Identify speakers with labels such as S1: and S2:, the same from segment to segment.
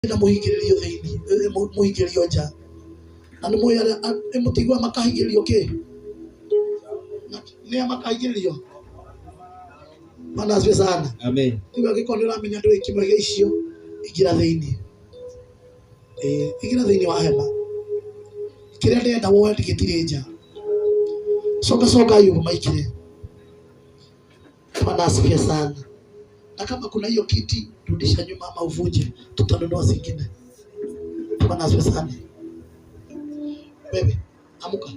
S1: na muhingiririo thiini muhingiririo nja na ni moya emutigwa makahingiririo ki ni makahingiririo mana asifiwe sana. Amen. Tiga gikondo uramenya nduri kimwe gia icio igira thiini igira thiini wa hema kiria ndenda woe ndigitire nja soka hiyo maikire mana asifiwe sana. Na kama kuna hiyo kiti rudisha nyuma ama uvunje, tutanunua zingine. Bwana asifiwe sana. Bebe, amuka.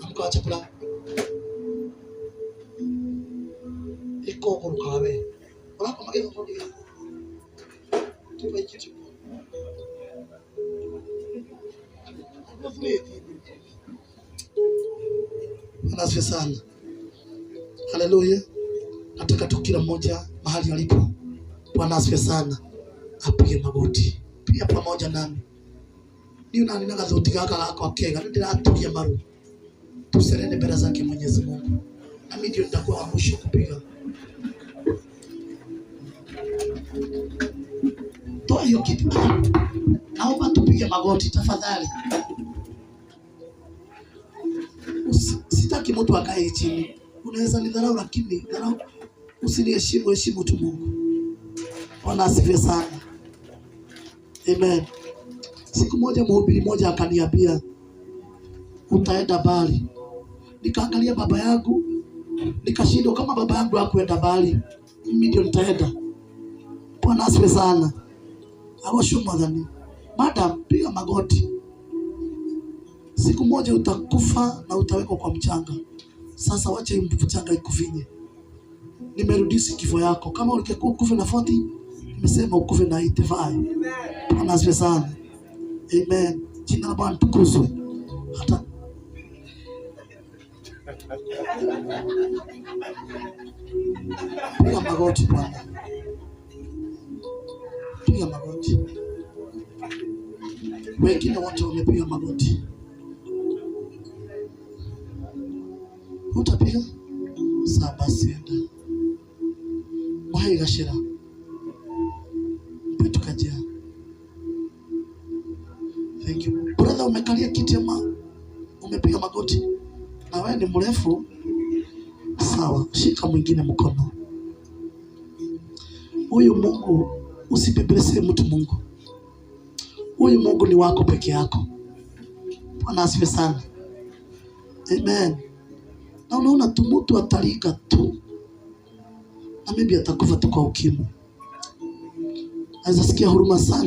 S1: Amuka acha kula. Iko kuruka wewe. Unako mageza todi. Tupa kiti. Bwana asifiwe sana. Haleluya. Nataka tu kila mmoja mahali alipo, Bwana asifiwe sana, apige magoti pia pamoja nami. Ni nani na gazoti kaka lako akega ndio atukia maru. Tuserene mbele zake Mwenyezi Mungu. Na mimi ndio nitakuwa wa mwisho kupiga. Toa hiyo kitu. Naomba tupige magoti tafadhali. Sitaki mtu akae chini. Unaweza nidharau lakini dharau usiniheshimu, heshimu tu Mungu. Bwana asifiwe sana. Amen. Siku moja mhubiri mmoja akaniambia utaenda mbali. Nikaangalia baba yangu nikashindwa, kama baba yangu hakuenda mbali mimi ndio nitaenda. Bwana asifiwe sana. Awashumadhani. Madam, piga magoti. Siku moja utakufa na utawekwa kwa mchanga. Sasa wacha mchanga ikufinye. Nimerudisi kifo yako. Kama ulikuwa ukufe na 40, nimesema ukufe na 85. Bwana asifiwe sana. Amen. Jina la Bwana tukuzwe. Hata piga magoti Bwana. Piga magoti. Wengine wote wamepiga magoti. Utapiga? Saba sienda. Wahai gashira. Mpetu kajia. Thank you. Brother, umekalia kiti ama umepiga magoti? Na wewe ni mrefu. Sawa, shika mwingine mkono. Huyu Mungu usibebelese mtu Mungu. Huyu Mungu ni wako peke yako. Bwana asifiwe sana. Amen. Na unaona tu mtu atalika tu na maybe atakufa tu kwa ukimwi. Naweza sikia huruma sana.